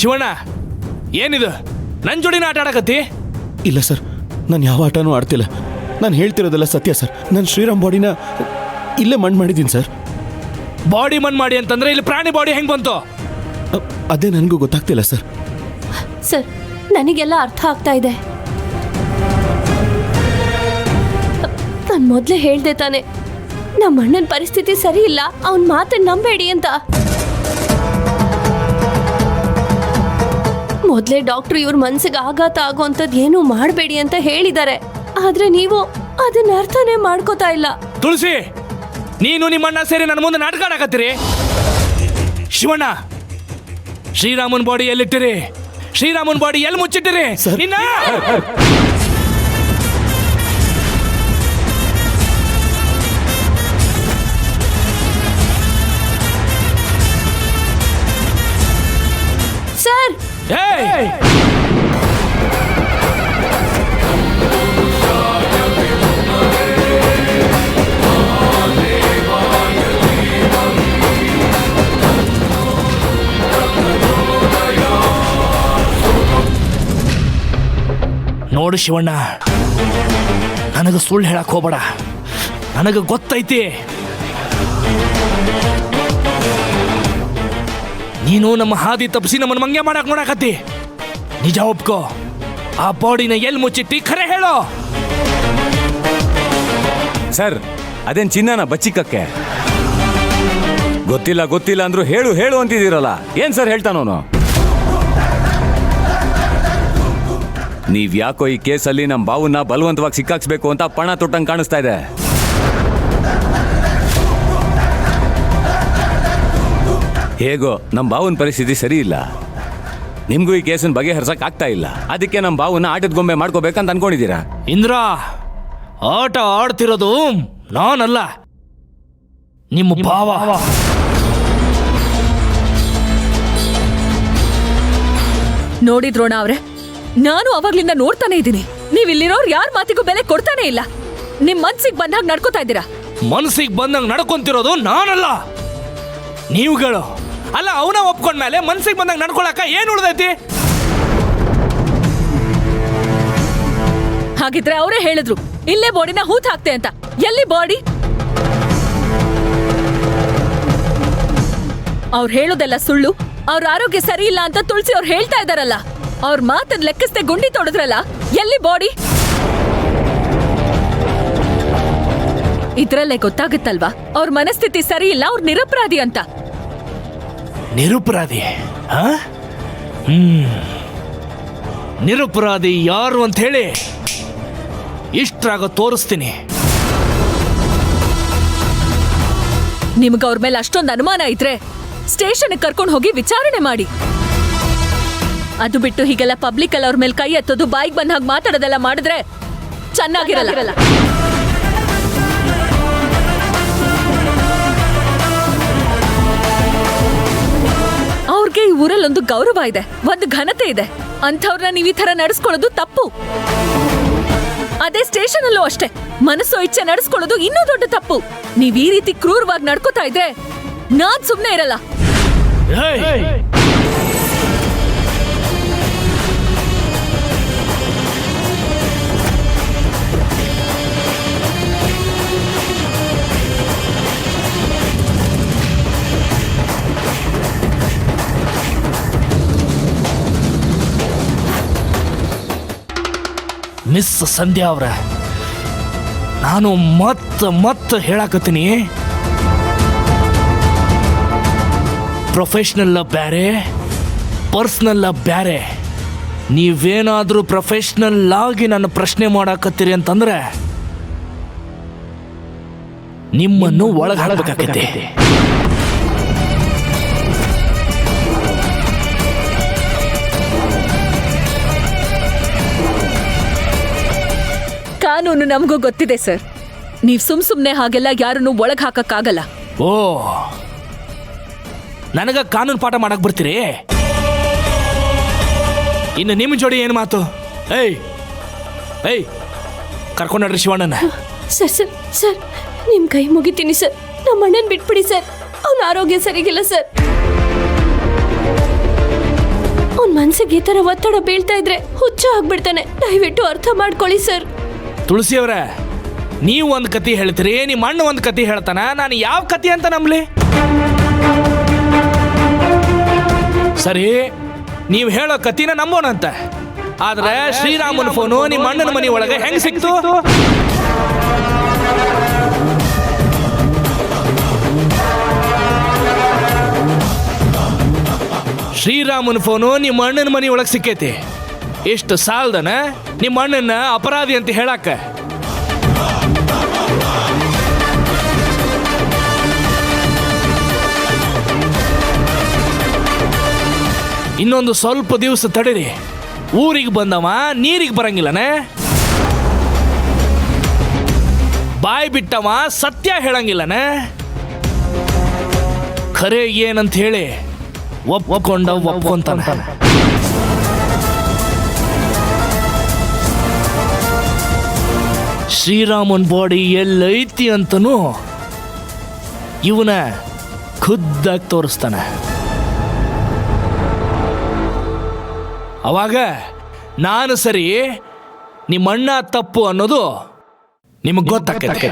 ಶಿವಣ್ಣ, ಏನಿದು ನನ್ನ ಜೋಡಿನ ಆಟ ಆಡಕತ್ತಿ? ಇಲ್ಲ ಸರ್, ನಾನು ಯಾವ ಆಟನೂ ಆಡ್ತಿಲ್ಲ. ನಾನು ಹೇಳ್ತಿರೋದೆಲ್ಲ ಸತ್ಯ ಸರ್. ನಾನು ಶ್ರೀರಾಮ್ ಬಾಡಿನ ಇಲ್ಲೇ ಮಣ್ಣು ಮಾಡಿದ್ದೀನಿ ಸರ್. ಬಾಡಿ ಮಣ್ಣು ಮಾಡಿ ಅಂತಂದ್ರೆ ಇಲ್ಲಿ ಪ್ರಾಣಿ ಬಾಡಿ ಹೆಂಗೆ ಬಂತು? ಅದೇ ನನಗೂ ಗೊತ್ತಾಗ್ತಿಲ್ಲ ಸರ್. ಸರ್, ನನಗೆಲ್ಲ ಅರ್ಥ ಆಗ್ತಾ ಇದೆ. ನಾನು ಮೊದಲೇ ಹೇಳ್ದೆ ತಾನೆ, ನಮ್ಮ ಅಣ್ಣನ ಪರಿಸ್ಥಿತಿ ಸರಿ ಇಲ್ಲ, ಅವನ ಮಾತನ್ನು ನಂಬೇಡಿ ಅಂತ. ಮೊದಲೇ ಡಾಕ್ಟ್ರು ಇವ್ರ ಮನ್ಸಿಗೆ ಆಘಾತ ಆಗೋಂಥದ್ದು ಏನೂ ಮಾಡಬೇಡಿ ಅಂತ ಹೇಳಿದ್ದಾರೆ. ಆದ್ರೆ ನೀವು ಅದನ್ನ ಅರ್ಥನೇ ಮಾಡ್ಕೋತಾ ಇಲ್ಲ. ತುಳಸಿ, ನೀನು ನಿಮ್ಮಣ್ಣ ಸೇರಿ ನನ್ನ ಮುಂದೆ ನಾಟಕ ಆಡಕತ್ತೀರಿ. ಶಿವಣ್ಣ, ಶ್ರೀರಾಮನ್ ಬಾಡಿ ಎಲ್ಲಿಟ್ಟಿರಿ? ಶ್ರೀರಾಮನ್ ಬಾಡಿ ಎಲ್ಲಿ ಮುಚ್ಚಿಟ್ಟಿರಿ? ನಿನ್ನ ಸರ್, ನೋಡು ಶಿವಣ್ಣ, ನನಗೆ ಸುಳ್ಳು ಹೇಳಕ್ ಹೋಗ್ಬೇಡ. ನನಗೆ ಗೊತ್ತೈತಿ ನೀನು ನಮ್ಮ ಹಾದಿ ತಪ್ಪಿಸಿ ನಮ್ಮನ್ನು ಮಂಗ್ಯ ಮಾಡಕ್ ನೋಡಕತ್ತಿ. ನಿಜ ಒಪ್ಕೋ, ಆ ಬಾಡಿನ ಎಲ್ಲಿ ಮುಚ್ಚಿಟ್ಟಿ ಖರೆ ಹೇಳೋ. ಸರ್, ಅದೇನ್ ಚಿನ್ನನ ಬಚ್ಚಿಕಕ್ಕೆ? ಗೊತ್ತಿಲ್ಲ ಗೊತ್ತಿಲ್ಲ ಅಂದ್ರು ಹೇಳು ಹೇಳು ಅಂತಿದ್ದೀರಲ್ಲ, ಏನ್ ಸರ್ ಹೇಳ್ತಾನೋನು? ನೀವ್ಯಾಕೋ ಈ ಕೇಸಲ್ಲಿ ನಮ್ಮ ಬಾವನ್ನ ಬಲವಂತವಾಗಿ ಸಿಕ್ಕಾಕ್ಸ್ಬೇಕು ಅಂತ ಪಣ ತೊಟ್ಟಂಗೆ ಕಾಣಿಸ್ತಾ ಇದೆ. ಹೇಗೋ ನಮ್ಮ ಬಾವನ ಪರಿಸ್ಥಿತಿ ಸರಿ ಇಲ್ಲ, ನಿಮ್ಗೂ ಈ ಕೇಸನ್ನ ಬಗೆಹರಿಸಕ್ ಆಗ್ತಾ ಇಲ್ಲ. ಅದಕ್ಕೆ ನಮ್ಮ ಬಾವನ್ನ ಆಟದ ಗೊಂಬೆ ಮಾಡ್ಕೋಬೇಕಂತ ಅನ್ಕೊಂಡಿದ್ದೀರಾ? ಇಂದ್ರ, ಆಟ ಆಡ್ತಿರೋದು ನಾನಲ್ಲ, ನಿಮ್ಮ ಭಾವ. ನೋಡಿದ್ರೋಣ ಅವ್ರೆ, ನಾನು ಅವಾಗ್ಲಿಂದ ನೋಡ್ತಾನೆ ಇದ್ದೀನಿ. ನೀವ್ ಇಲ್ಲಿರೋರು ಯಾರ ಮಾತಿಗೂ ಬೆಲೆ ಕೊಡ್ತಾನೆ ಇಲ್ಲ. ನಿಮ್ ಮನ್ಸಿಗೆ ಬಂದಾಗ ನಡ್ಕೋತಾ ಇದ್ದೀರಾ. ಮನಸ್ಸಿಗೆ ಬಂದಂಗೆ ನಡ್ಕೊಂತಿರೋದು ನಾನಲ್ಲ, ನೀವುಗಳು. ಅಲ್ಲ, ಅವನ ಒಪ್ಕೊಂಡ್ಮೇಲೆ ಮನಸ್ಸಿಗೆ ಬಂದಂಗೆ ನಡ್ಕೊಳಕ ಏನ್ ಉಳ್ದೈತಿ? ಹಾಗಿದ್ರೆ ಅವರೇ ಹೇಳಿದ್ರು ಇಲ್ಲೇ ಬಾಡಿನ ಹೂತ್ ಹಾಕ್ತೆ ಅಂತ. ಎಲ್ಲಿ ಬಾಡಿ? ಅವ್ರು ಹೇಳೋದೆಲ್ಲ ಸುಳ್ಳು. ಅವ್ರ ಆರೋಗ್ಯ ಸರಿ ಇಲ್ಲ ಅಂತ ತುಳಸಿ ಅವ್ರು ಹೇಳ್ತಾ ಇದಾರಲ್ಲ, ಅವ್ರ ಮಾತನ್ನ ಲೆಕ್ಕಿಸದೆ ಗುಂಡಿ ತೊಡದ್ರಲ್ಲ, ಎಲ್ಲಿ ಬಾಡಿ? ಇದ್ರಲ್ಲೇ ಗೊತ್ತಾಗುತ್ತಲ್ವಾ ಅವ್ರ ಮನಸ್ಥಿತಿ ಸರಿ ಇಲ್ಲ, ಅವ್ರ ನಿರಪರಾಧಿ ಅಂತ. ನಿರಪರಾಧಿ? ನಿರಪರಾಧಿ ಯಾರು ಅಂತ ಹೇಳಿ ಇಷ್ಟ್ರಾಗ ತೋರಿಸ್ತೀನಿ. ನಿಮ್ಗ ಅವ್ರ ಮೇಲೆ ಅಷ್ಟೊಂದು ಅನುಮಾನ ಇದ್ರೆ ಸ್ಟೇಷನ್ ಕರ್ಕೊಂಡು ಹೋಗಿ ವಿಚಾರಣೆ ಮಾಡಿ. ಅದು ಬಿಟ್ಟು ಹೀಗೆಲ್ಲ ಪಬ್ಲಿಕ್ ಅಲ್ಲಿ ಅವ್ರ ಮೇಲೆ ಕೈ ಎತ್ತೋದು, ಬಾಯಿಗೆ ಬಂದ ಹಾಗೆ ಮಾತಾಡೋದೆಲ್ಲ ಮಾಡಿದ್ರೆ ಚೆನ್ನಾಗಿರಲ್ಲ. ಅವ್ರಿಗೆ ಈ ಊರಲ್ಲಿ ಒಂದು ಗೌರವ ಇದೆ, ಒಂದು ಘನತೆ ಇದೆ. ಅಂಥವ್ರನ್ನ ನೀವು ಈ ತರ ನಡೆಸ್ಕೊಳ್ಳೋದು ತಪ್ಪು. ಅದೇ ಸ್ಟೇಷನ್ ಅಲ್ಲೂ ಅಷ್ಟೇ, ಮನಸ್ಸು ಇಚ್ಛೆ ನಡೆಸ್ಕೊಳ್ಳೋದು ಇನ್ನೂ ದೊಡ್ಡ ತಪ್ಪು. ನೀವ್ ಈ ರೀತಿ ಕ್ರೂರವಾಗಿ ನಡ್ಕೋತಾ ಇದ್ರೆ ನಾನ್ ಸುಮ್ನೆ ಇರಲ್ಲ. ಮಿಸ್ ಸಂಧ್ಯಾ ಅವ್ರ, ನಾನು ಮತ್ತೆ ಹೇಳಕತ್ತೀನಿ, ಪ್ರೊಫೆಷನಲ್ ಬ್ಯಾರೆ, ಪರ್ಸನಲ್ ಬ್ಯಾರೆ. ನೀವೇನಾದ್ರೂ ಪ್ರೊಫೆಷನಲ್ ಆಗಿ ನನ್ನ ಪ್ರಶ್ನೆ ಮಾಡಾಕತ್ತೀರಿ ಅಂತಂದ್ರೆ ನಿಮ್ಮನ್ನು ಒಳಗೆ ಹಾಕಬೇಕಾಗತ್ತೆ. ಕಾನೂನು ನಮಗೂ ಗೊತ್ತಿದೆ ಸರ್. ನೀವ್ ಸುಮ್ನೆ ಹಾಗೆಲ್ಲ ಯಾರನ್ನು ಒಳಗ್ ಹಾಕಕ್ಕಾಗಲ್ಲ. ಓ, ನನಗ ಕಾನೂನು ಪಾಠ ಮಾಡಕ್ ಬರ್ತೀರಿ? ಇನ್ನು ನಿಮ್ಮ ಜೋಡಿ ಏನು ಮಾತು? ಏಯ್ ಕರ್ಕೊಂಡ್ರಿ ಶಿವಣ್ಣನ. ಸರ್ ಸರ್ ಸರ್, ನಿಮ್ ಕೈ ಮುಗಿತೀನಿ ಸರ್. ನಮ್ಮ ಅಣ್ಣನ್ ಬಿಟ್ಬಿಡಿ ಸರ್, ಅವನ ಆರೋಗ್ಯ ಸರಿಗಿಲ್ಲ ಸರ್. ತಲೆಗೆ ಈ ತರ ಒತ್ತಡ ಬೀಳ್ತಾ ಇದ್ರೆ ಹುಚ್ಚ ಆಗ್ಬಿಡ್ತಾನೆ. ದಯವಿಟ್ಟು ಅರ್ಥ ಮಾಡ್ಕೊಳ್ಳಿ ಸರ್. ತುಳಸಿಯವರೇ, ನೀವು ಒಂದು ಕತೆ ಹೇಳ್ತೀರಿ, ನಿಮ್ಮ ಅಣ್ಣ ಒಂದು ಕತೆ ಹೇಳ್ತಾನ, ನಾನು ಯಾವ ಕತೆ ಅಂತ ನಂಬಲಿ? ಸರಿ, ನೀವು ಹೇಳೋ ಕತಿನ ನಂಬೋಣಂತ. ಆದ್ರೆ ಶ್ರೀರಾಮನ ಫೋನು ನಿಮ್ಮ ಅಣ್ಣನ ಮನೆ ಒಳಗೆ ಹೆಂಗ್ ಸಿಕ್ತು? ಶ್ರೀರಾಮನ ಫೋನು ನಿಮ್ಮ ಅಣ್ಣನ ಮನೆ ಒಳಗೆ ಸಿಕ್ಕೈತಿ. ಎಷ್ಟು ಸಾಲದನ ನಿಮ್ಮ ಅಣ್ಣನ ಅಪರಾಧಿ ಅಂತ ಹೇಳಕ್ಕ? ಇನ್ನೊಂದು ಸ್ವಲ್ಪ ದಿವಸ ತಡೀರಿ. ಊರಿಗೆ ಬಂದವ ನೀರಿಗೆ ಬರಂಗಿಲ್ಲನೆ, ಬಾಯಿ ಬಿಟ್ಟವ ಸತ್ಯ ಹೇಳಂಗಿಲ್ಲನೆ. ಖರೆ ಏನಂತ ಹೇಳಿ ಒಪ್ಕೊಂತಾನ. ಶ್ರೀರಾಮನ್ ಬಾಡಿ ಎಲ್ಲೈತಿ ಅಂತನೂ ಇವನ ಖುದ್ದಾಗಿ ತೋರಿಸ್ತಾನೆ. ಅವಾಗ ನಾನು ಸರಿ, ನಿಮ್ಮ ಅಣ್ಣ ತಪ್ಪು ಅನ್ನೋದು ನಿಮಗೆ ಗೊತ್ತಾಗ್ತದೆ.